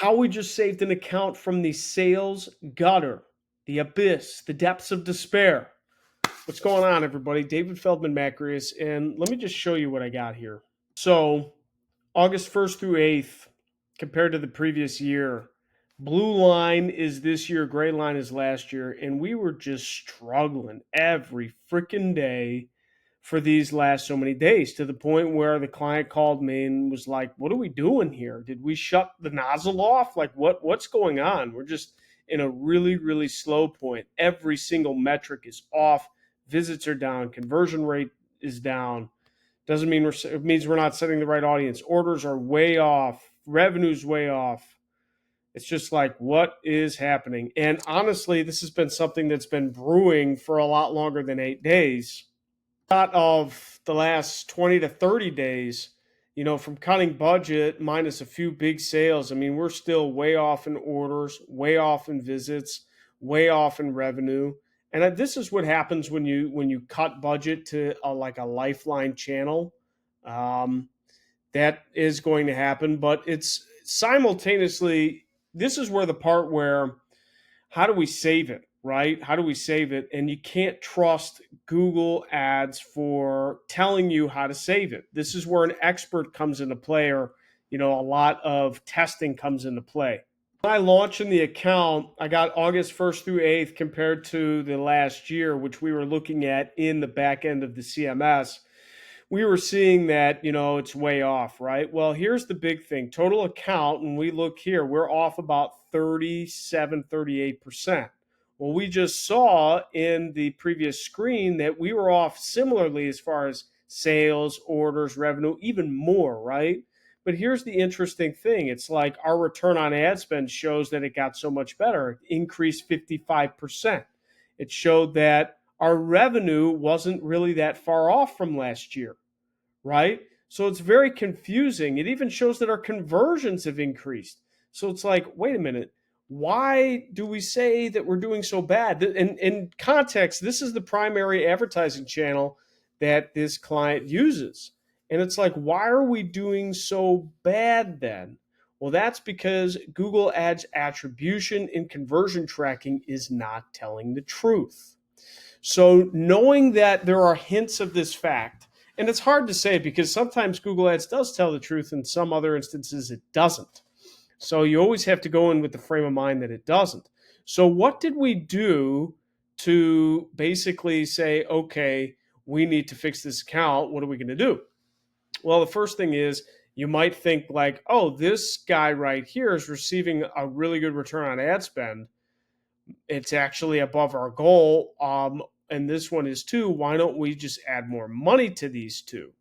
how we just saved an account from the sales gutter, the abyss, the depths of despair. What's going on, everybody? David Feldman-Makrias, and let me just show you what I got here. So, August 1st through 8th, compared to the previous year, blue line is this year, gray line is last year, and we were just struggling every freaking day for these last so many days, to the point where the client called me and was like, "What are we doing here? Did we shut the nozzle off? Like, what's going on? We're just in a really, really slow point. Every single metric is off. Visits are down. Conversion rate is down. Doesn't mean it means we're not setting the right audience. Orders are way off. Revenue's way off." It's just like, what is happening? And honestly, this has been something that's been brewing for a lot longer than 8 days. Out of the last 20 to 30 days, from cutting budget minus a few big sales, I mean, we're still way off in orders, way off in visits, way off in revenue. And this is what happens when you cut budget to like a lifeline channel. Um, that is going to happen, but it's simultaneously, this is where the part where, how do we save it, right? How do we save it? And you can't trust Google ads for telling you how to save it. This is where an expert comes into play, or a lot of testing comes into play. When I launched in the account, I got August 1st through 8th compared to the last year, which we were looking at in the back end of the CMS. We were seeing that, it's way off, right? Well, here's the big thing. Total account, and we look here, we're off about 37, 38%. Well, we just saw in the previous screen that we were off similarly as far as sales, orders, revenue, even more, right? But here's the interesting thing. It's like our return on ad spend shows that it got so much better. It increased 55%. It showed that our revenue wasn't really that far off from last year, right? So it's very confusing. It even shows that our conversions have increased. So it's like, wait a minute, why do we say that we're doing so bad? In context, this is the primary advertising channel that this client uses. And it's like, why are we doing so bad then? Well, that's because Google Ads attribution and conversion tracking is not telling the truth. So knowing that there are hints of this fact, and it's hard to say because sometimes Google Ads does tell the truth, in some other instances it doesn't. So you always have to go in with the frame of mind that it doesn't. So what did we do to basically say, okay, we need to fix this account? What are we going to do? Well, the first thing is, you might think like, oh, this guy right here is receiving a really good return on ad spend. It's actually above our goal. And this one is too. Why don't we just add more money to these two?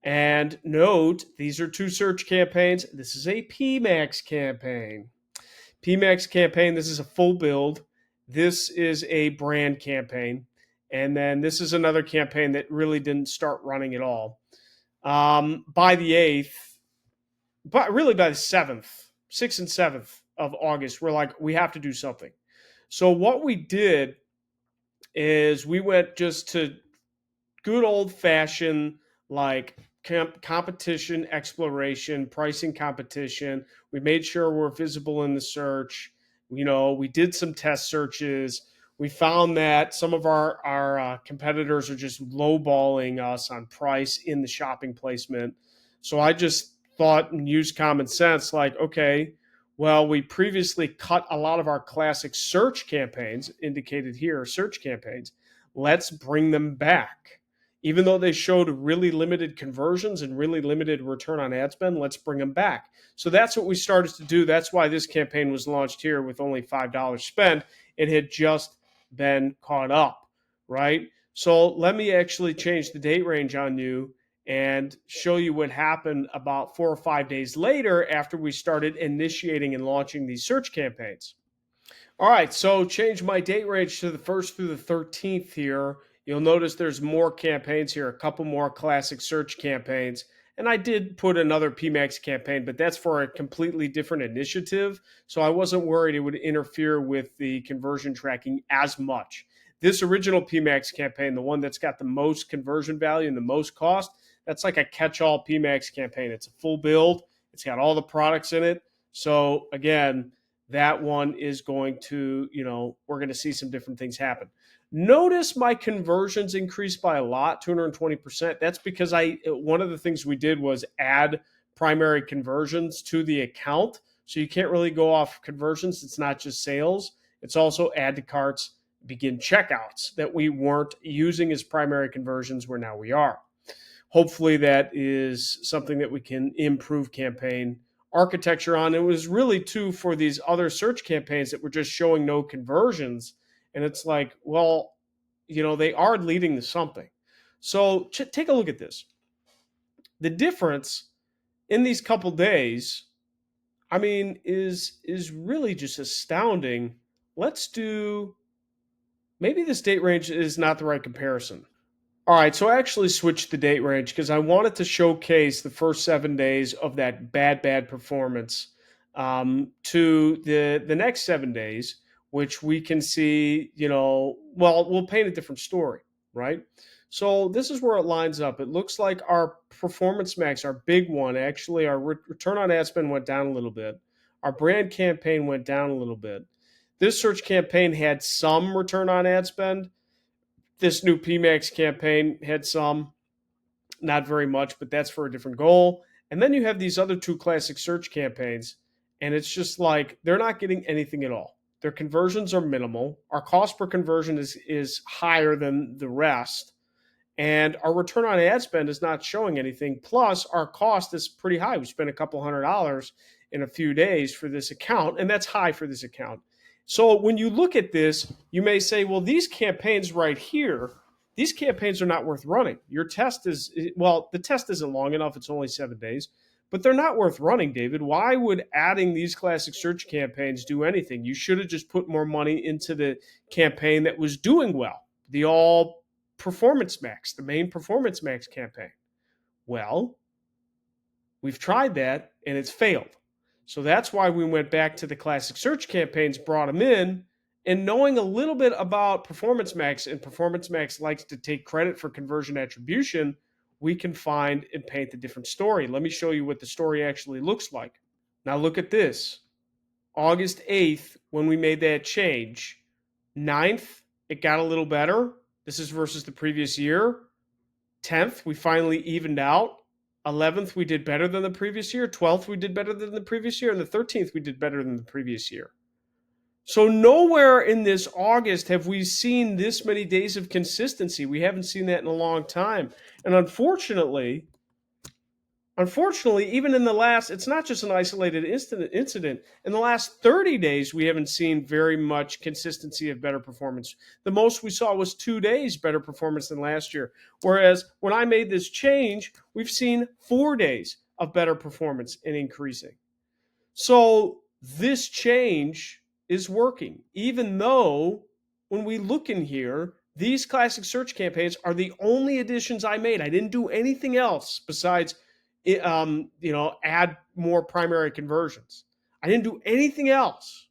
And note, these are two search campaigns. This is a PMAX campaign. PMAX campaign, this is a full build. This is a brand campaign. And then this is another campaign that really didn't start running at all. By the 8th, but really by the 7th, 6th and 7th of August, we're like, we have to do something. So what we did is we went just to good old-fashioned like competition exploration, pricing competition. We made sure we're visible in the search. We did some test searches. We found that some of our competitors are just lowballing us on price in the shopping placement. So I just thought and used common sense, like, okay, well, we previously cut a lot of our classic search campaigns, indicated here, search campaigns. Let's bring them back. Even though they showed really limited conversions and really limited return on ad spend, let's bring them back. So that's what we started to do. That's why this campaign was launched here with only $5 spent. It had just been caught up, right? So let me actually change the date range on you and show you what happened about 4 or 5 days later after we started initiating and launching these search campaigns. All right, so change my date range to the 1st through the 13th here. You'll notice there's more campaigns here, a couple more classic search campaigns. And I did put another PMAX campaign, but that's for a completely different initiative. So I wasn't worried it would interfere with the conversion tracking as much. This original PMAX campaign, the one that's got the most conversion value and the most cost, that's like a catch-all PMAX campaign. It's a full build. It's got all the products in it. So again, that one is going to, we're going to see some different things happen. Notice my conversions increased by a lot, 220%. That's because one of the things we did was add primary conversions to the account. So you can't really go off conversions. It's not just sales. It's also add to carts, begin checkouts that we weren't using as primary conversions where now we are. Hopefully that is something that we can improve campaign architecture on. It was really too for these other search campaigns that were just showing no conversions. And it's like, well, they are leading to something. So take a look at this. The difference in these couple days, I mean, is really just astounding. Let's do, maybe this date range is not the right comparison. All right, so I actually switched the date range because I wanted to showcase the first 7 days of that bad performance to the next 7 days, which we can see. Well, we'll paint a different story, right? So this is where it lines up. It looks like our performance max, our big one, actually, our return on ad spend went down a little bit. Our brand campaign went down a little bit. This search campaign had some return on ad spend. This new PMAX campaign had some, not very much, but that's for a different goal. And then you have these other two classic search campaigns, and it's just like they're not getting anything at all. Their conversions are minimal. Our cost per conversion is higher than the rest, and our return on ad spend is not showing anything. Plus, our cost is pretty high. We spent a couple $100 in a few days for this account, and that's high for this account. So when you look at this, you may say, well, these campaigns right here, these campaigns are not worth running. Your test is, well, the test isn't long enough. It's only 7 days, but they're not worth running, David. Why would adding these classic search campaigns do anything? You should have just put more money into the campaign that was doing well, the all performance max, the main performance max campaign. Well, we've tried that and it's failed. So that's why we went back to the classic search campaigns, brought them in, and knowing a little bit about Performance Max, and Performance Max likes to take credit for conversion attribution, we can find and paint a different story. Let me show you what the story actually looks like. Now look at this. August 8th, when we made that change, 9th, it got a little better. This is versus the previous year. 10th, we finally evened out. 11th, we did better than the previous year. 12th, we did better than the previous year. And the 13th, we did better than the previous year. So nowhere in this August have we seen this many days of consistency. We haven't seen that in a long time. And unfortunately, even in the last, it's not just an isolated incident. In the last 30 days, we haven't seen very much consistency of better performance. The most we saw was 2 days better performance than last year. Whereas when I made this change, we've seen 4 days of better performance and increasing. So this change is working, even though when we look in here, these classic search campaigns are the only additions I made. I didn't do anything else besides add more primary conversions. I didn't do anything else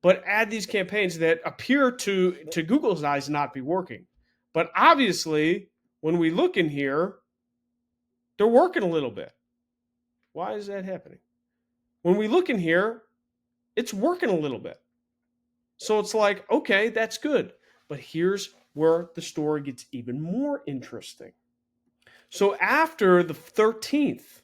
but add these campaigns that appear to Google's eyes not be working. But obviously, when we look in here, they're working a little bit. Why is that happening? When we look in here, it's working a little bit. So it's like, okay, that's good. But here's where the story gets even more interesting. So after the 13th,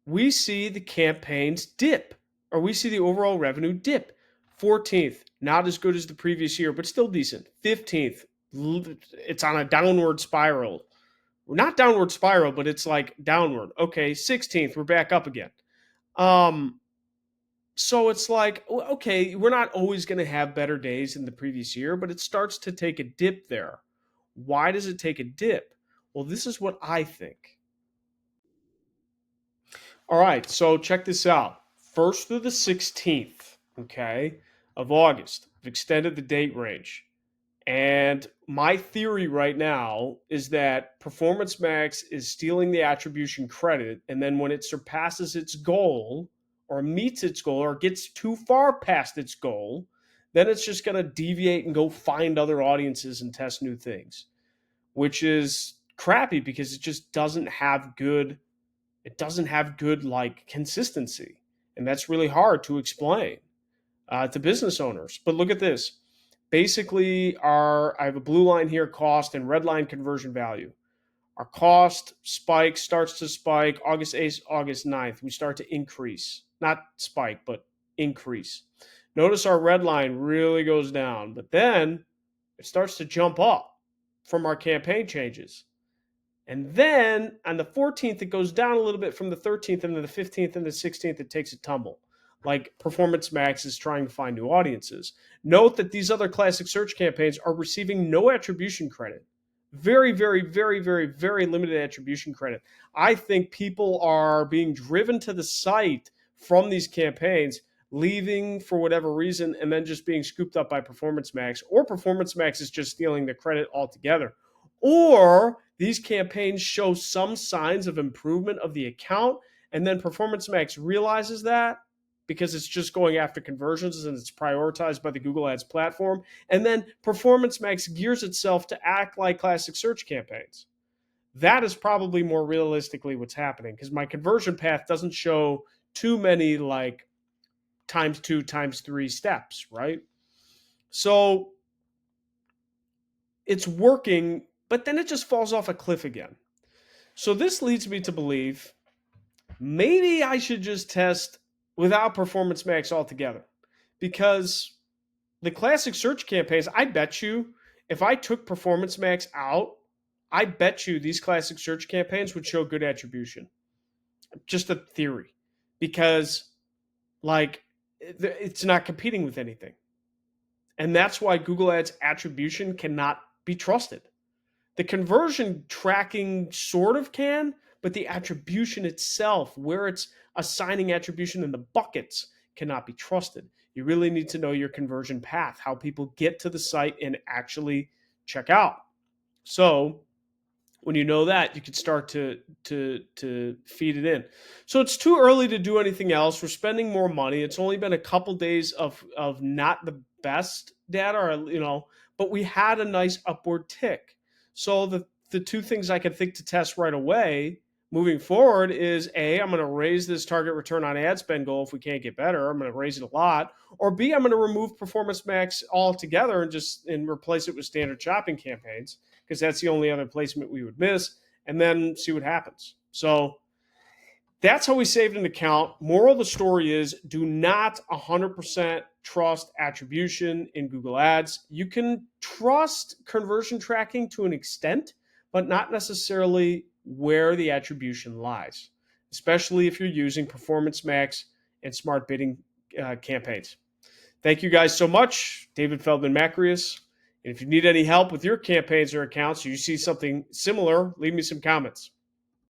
we see the campaigns dip, or we see the overall revenue dip. 14th, not as good as the previous year, but still decent. 15th, it's on a downward spiral. Not downward spiral, but it's like downward. Okay, 16th, we're back up again. So it's like, okay, we're not always going to have better days than the previous year, but it starts to take a dip there. Why does it take a dip? Well, this is what I think. All right, so check this out. 1st through the 16th, okay, of August, I've extended the date range. And my theory right now is that Performance Max is stealing the attribution credit, and then when it surpasses its goal or meets its goal or gets too far past its goal, then it's just going to deviate and go find other audiences and test new things, which is crappy because it just doesn't have good like consistency. And that's really hard to explain to business owners. But look at this. Basically, I have a blue line here, cost, and red line conversion value. Our cost starts to spike August 8th, August 9th. We start to increase, not spike, but increase. Notice our red line really goes down, but then it starts to jump up from our campaign changes. And then on the 14th, it goes down a little bit from the 13th, and then the 15th and the 16th, it takes a tumble. Like Performance Max is trying to find new audiences. Note that these other classic search campaigns are receiving no attribution credit. Very, very, very, very, very limited attribution credit. I think people are being driven to the site from these campaigns, leaving for whatever reason, and then just being scooped up by Performance Max, or Performance Max is just stealing the credit altogether. Or these campaigns show some signs of improvement of the account, and then Performance Max realizes that because it's just going after conversions and it's prioritized by the Google Ads platform. And then Performance Max gears itself to act like classic search campaigns. That is probably more realistically what's happening, because my conversion path doesn't show too many like times 2, times 3 steps, right? So it's working, but then it just falls off a cliff again. So this leads me to believe maybe I should just test without Performance Max altogether, because the classic search campaigns, I bet you if I took Performance Max out, I bet you these classic search campaigns would show good attribution. Just a theory, because like it's not competing with anything. And that's why Google Ads attribution cannot be trusted. The conversion tracking sort of can, but the attribution itself, where it's assigning attribution in the buckets, cannot be trusted. You really need to know your conversion path, how people get to the site and actually check out. So when you know that, you can start to feed it in. So it's too early to do anything else. We're spending more money. It's only been a couple days of not the best data, or but we had a nice upward tick. So the two things I can think to test right away moving forward is A, I'm going to raise this target return on ad spend goal if we can't get better. I'm going to raise it a lot. Or B, I'm going to remove Performance Max altogether and replace it with standard shopping campaigns, because that's the only other placement we would miss, and then see what happens. So that's how we saved an account. Moral of the story is, do not 100% trust attribution in Google Ads. You can trust conversion tracking to an extent, but not necessarily where the attribution lies, especially if you're using Performance Max and smart bidding campaigns. Thank you guys so much. David Feldman-Makrias. And if you need any help with your campaigns or accounts, or you see something similar, leave me some comments.